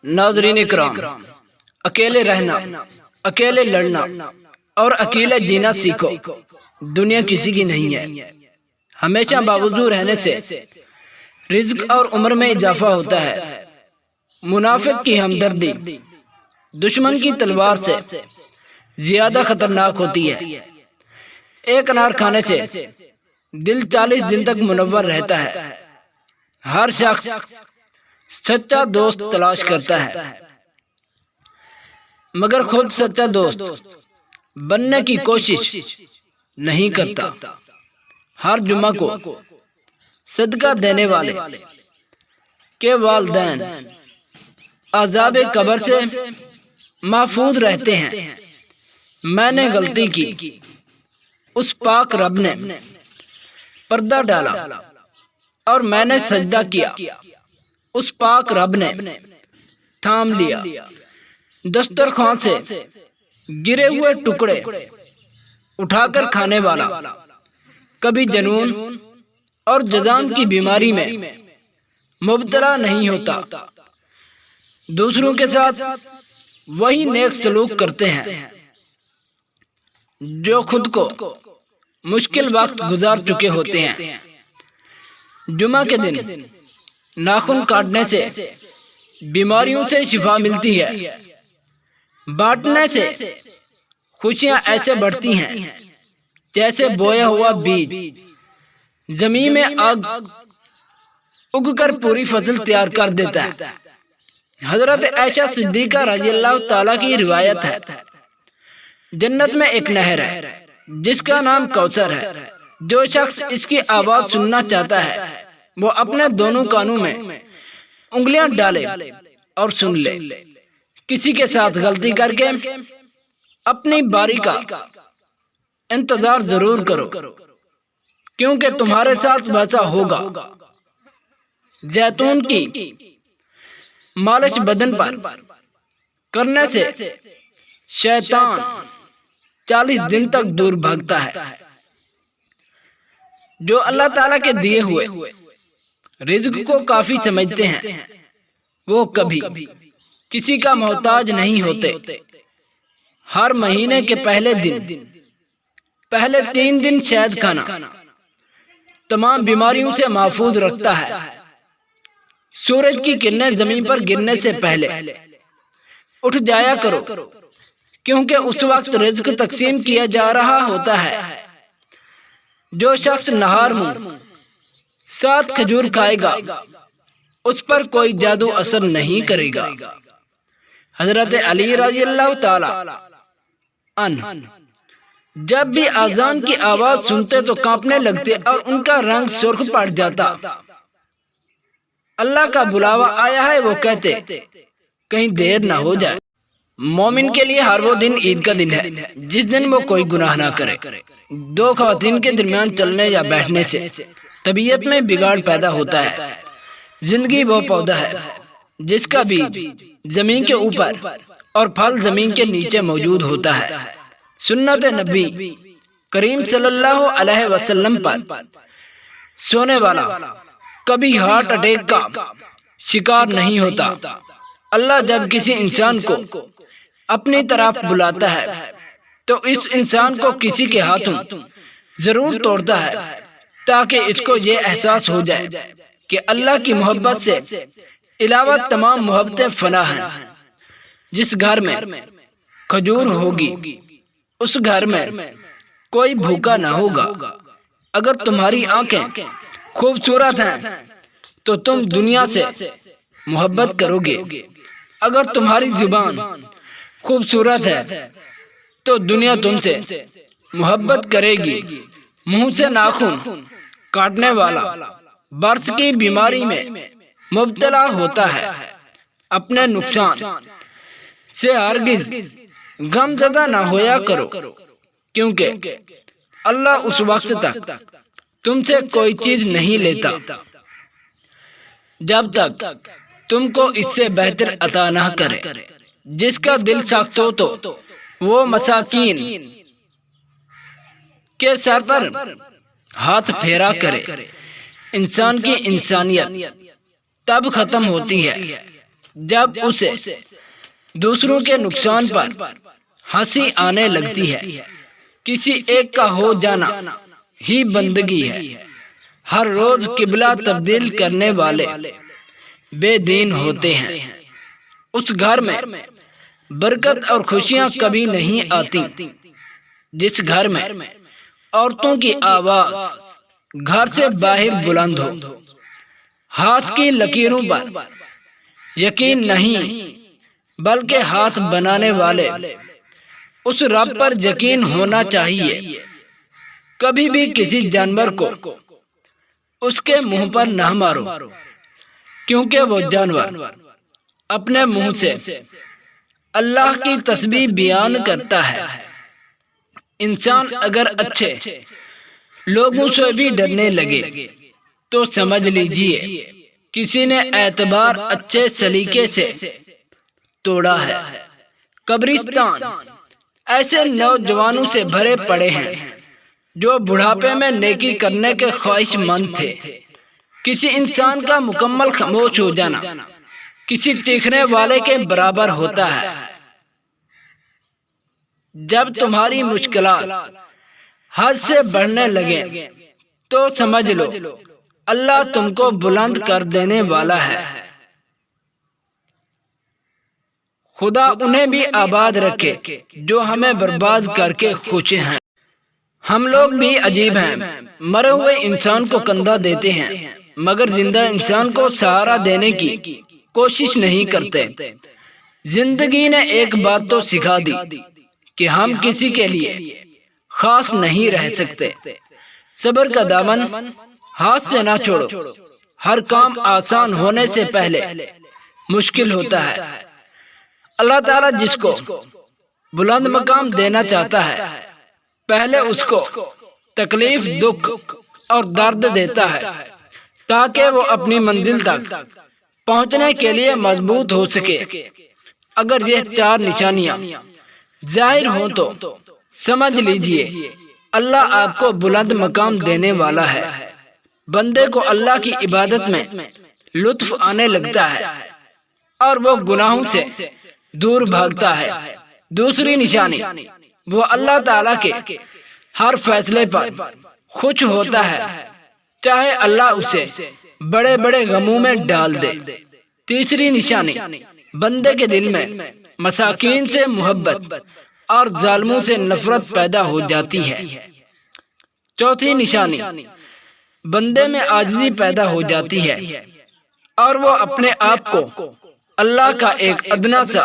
ناظرین اکرام، اکیلے رہنا، اکیلے لڑنا اور اکیلے جینا سیکھو۔ دنیا کسی کی نہیں ہے۔ ہمیشہ باوجود رہنے سے رزق اور عمر میں اضافہ ہوتا ہے۔ منافق کی ہمدردی دشمن کی تلوار سے زیادہ خطرناک ہوتی ہے۔ ایک انار کھانے سے دل 40 دن تک منور رہتا ہے۔ ہر شخص سچا دوست تلاش کرتا ہے، مگر خود سچا دوست بننے کی کوشش نہیں کرتا۔ ہر جمعہ کو صدقہ دینے والے کے والدین عذاب قبر سے محفوظ رہتے ہیں۔ میں نے غلطی کی، اس پاک رب نے پردہ ڈالا، اور میں نے سجدہ کیا، اس پاک رب نے تھام لیا۔ دسترخوان سے گرے ہوئے ٹکڑے اٹھا کر کھانے والا کبھی جنون اور جذام کی بیماری میں مبتلا نہیں ہوتا۔ دوسروں کے ساتھ وہی نیک سلوک کرتے ہیں جو خود کو مشکل وقت گزار چکے ہوتے ہیں۔ جمعہ کے دن ناخن کاٹنے سے بیماریوں سے شفا ملتی ہے۔ بانٹنے سے خوشیاں ایسے بڑھتی ہیں جیسے بویا ہوا بیج زمین میں اگ کر پوری فصل تیار کر دیتا ہے۔ حضرت عائشہ صدیقہ رضی اللہ تعالیٰ کی روایت ہے، جنت میں ایک نہر ہے جس کا نام کوثر ہے۔ جو شخص اس کی آواز سننا چاہتا ہے وہ اپنے دونوں کانوں میں انگلیاں ڈالے اور سن لے۔ کسی کے ساتھ غلطی کر کے اپنی باری کا انتظار ضرور کرو، کیونکہ تمہارے ساتھ ویسا ہوگا۔ زیتون کی مالش بدن پر کرنے سے شیطان 40 دن تک دور بھاگتا ہے۔ جو اللہ تعالیٰ کے دیے ہوئے رزق کو کافی سمجھتے ہیں وہ کبھی کسی کا محتاج نہیں ہوتے۔ ہر مہینے کے پہلے 3 دن شہد کھانا تمام بیماریوں سے محفوظ رکھتا ہے۔ سورج کی کرنیں زمین پر گرنے سے پہلے اٹھ جایا کرو، کیونکہ اس وقت رزق تقسیم کیا جا رہا ہوتا ہے۔ جو شخص نہار منہ 7 کھجور کھائے گا اس پر کوئی جادو اثر نہیں کرے گا۔ حضرت علی رضی اللہ تعالی عنہ جب بھی اذان کی آواز سنتے تو کانپنے لگتے اور ان کا رنگ سرخ پڑ جاتا۔ اللہ کا بلاوا آیا ہے، وہ کہتے کہیں دیر نہ ہو جائے۔ مومن کے لیے ہر وہ دن عید کا دن ہے جس دن وہ کوئی گناہ نہ کرے۔ 2 خواتین کے درمیان چلنے یا بیٹھنے سے طبیعت میں بگاڑ پیدا ہوتا ہے۔ زندگی وہ پودا ہے جس کا بیج زمین کے اوپر اور پھل زمین کے نیچے موجود ہوتا ہے۔ سنت نبی کریم صلی اللہ علیہ وسلم پر سونے والا کبھی ہارٹ اٹیک کا شکار نہیں ہوتا۔ اللہ جب کسی انسان کو اپنی طرف بلاتا ہے تو اس انسان کو کسی کے ہاتھوں ضرور توڑتا ہے تاکہ اس کو یہ احساس ہو جائے کہ اللہ کی محبت سے علاوہ تمام محبتیں فنا ہیں۔ جس گھر میں کھجور ہوگی اس گھر میں کوئی بھوکا نہ ہوگا۔ اگر تمہاری آنکھیں خوبصورت ہیں تو تم دنیا سے محبت کرو گے۔ اگر تمہاری زبان خوبصورت ہے تو دنیا تم سے محبت کرے گی۔ منہ سے ناخن کاٹنے والا برس کی بیماری میں مبتلا ہوتا ہے۔ اپنے نقصان سے ہرگز غم زدہ نہ ہویا کرو، کیونکہ اللہ اس وقت تک تم سے کوئی چیز نہیں لیتا جب تک تم کو اس سے بہتر عطا نہ کرے۔ جس کا دل سخت ہو تو وہ مساکین کے سر پر ہاتھ پھیرا کرے۔ انسان کی انسانیت تب ختم ہوتی ہے جب اسے دوسروں کے نقصان پر ہنسی آنے لگتی ہے، کسی ایک کا ہو جانا ہی بندگی ہے۔ ہر روز قبلہ تبدیل کرنے والے بے دین ہوتے ہیں۔ اس گھر میں برکت اور خوشیاں کبھی نہیں آتی جس گھر میں عورتوں کی آواز گھر سے باہر بلند ہو۔ ہاتھ کی لکیروں پر یقین نہیں بلکہ ہاتھ بنانے والے اس رب پر یقین ہونا چاہیے۔ کبھی بھی کسی جانور کو اس کے منہ پر نہ مارو، کیونکہ وہ جانور اپنے منہ سے اللہ کی تسبیح بیان کرتا ہے۔ انسان اگر اچھے لوگوں سے بھی ڈرنے لگے تو سمجھ لیجئے کسی نے اعتبار اچھے سلیقے سے توڑا ہے۔ قبرستان ایسے نوجوانوں سے بھرے پڑے ہیں جو بڑھاپے میں نیکی کرنے کے خواہش مند تھے۔ کسی انسان کا مکمل خاموش ہو جانا کسی چیخنے والے کے برابر ہوتا ہے۔ جب تمہاری مشکلات حد سے بڑھنے لگیں تو سمجھ لو اللہ تم کو بلند کر دینے والا ہے۔ خدا انہیں بھی آباد رکھے جو ہمیں برباد کر کے خوش ہیں۔ ہم لوگ بھی عجیب ہیں، مرے ہوئے انسان کو کندھا دیتے ہیں مگر زندہ انسان کو سہارا دینے کی کوشش نہیں کرتے۔ زندگی نے ایک بات تو سکھا دی کہ ہم کسی کے لیے خاص نہیں رہ سکتے۔ صبر کا دامن ہاتھ سے نہ چھوڑو۔ ہر کام آسان ہونے سے پہلے مشکل ہوتا ہے۔ اللہ تعالیٰ جس کو بلند مقام دینا چاہتا ہے پہلے اس کو تکلیف، دکھ اور درد دیتا ہے تاکہ وہ اپنی منزل تک پہنچنے کے لیے مضبوط ہو سکے۔ اگر یہ چار نشانیاں ظاہر ہوں تو سمجھ لیجئے اللہ آپ کو بلند مقام دینے والا ہے۔ بندے کو اللہ کی عبادت میں لطف آنے لگتا ہے اور وہ گناہوں سے دور بھاگتا ہے۔ دوسری نشانی، وہ اللہ تعالیٰ کے ہر فیصلے پر خوش ہوتا ہے چاہے اللہ اسے بڑے بڑے غموں میں ڈال دے۔ تیسری نشانی، بندے کے دل میں مساکین سے محبت اور ظالموں سے نفرت پیدا ہو جاتی ہے۔ چوتھی نشانی، بندے میں عاجزی پیدا ہو جاتی ہے اور وہ اپنے آپ کو اللہ کا ایک ادنا سا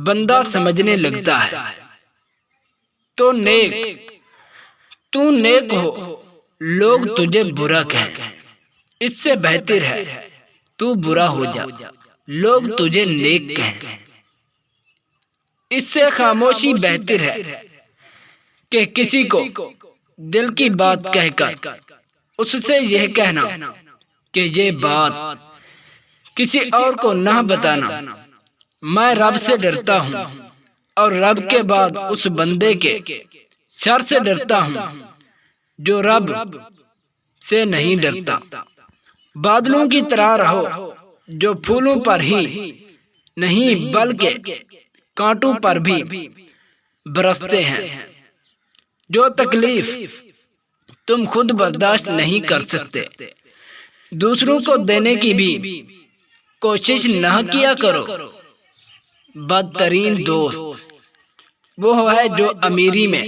بندہ سمجھنے لگتا ہے۔ تو نیک ہو، لوگ تجھے برا کہیں، اس سے بہتر ہے تو برا ہو جا، لوگ تجھے نیک کہیں۔ اس سے خاموشی بہتر ہے کہ کسی کو دل کی بات کہہ کر اس سے یہ کہنا کہ یہ بات کسی اور کو نہ بتانا۔ میں رب سے ڈرتا ہوں اور رب کے بعد اس بندے کے شر سے ڈرتا ہوں جو رب سے نہیں ڈرتا۔ بادلوں کی طرح رہو جو پھولوں پر ہی نہیں بلکہ کانٹوں پر بھی برستے ہیں۔ جو تکلیف تم خود برداشت نہیں کر سکتے دوسروں کو دینے کی بھی کوشش نہ کیا کرو۔ بدترین دوست وہ ہے جو امیری میں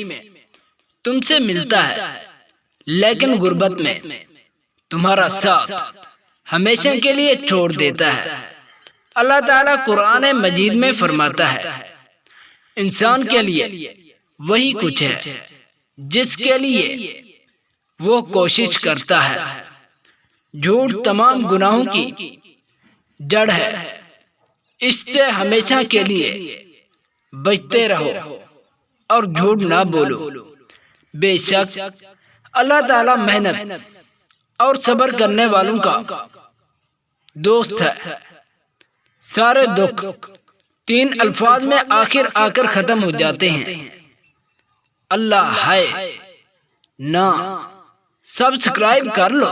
تم سے ملتا ہے لیکن غربت میں تمہارا ساتھ ہمیشہ کے لیے چھوڑ دیتا ہے۔ اللہ تعالیٰ قرآن مجید میں فرماتا ہے انسان کے لیے وہی کچھ ہے جس کے لیے وہ کوشش کرتا ہے۔ جھوٹ تمام گناہوں کی جڑ ہے، اس سے ہمیشہ کے لیے بچتے رہو اور جھوٹ نہ بولو۔ بے شک اللہ تعالیٰ محنت اور صبر کرنے والوں کا دوست ہے۔ سارے دکھ تین الفاظ میں آخر آ کر ختم ہو جاتے ہیں، اللہ ہے۔ نہ سبسکرائب کر لو۔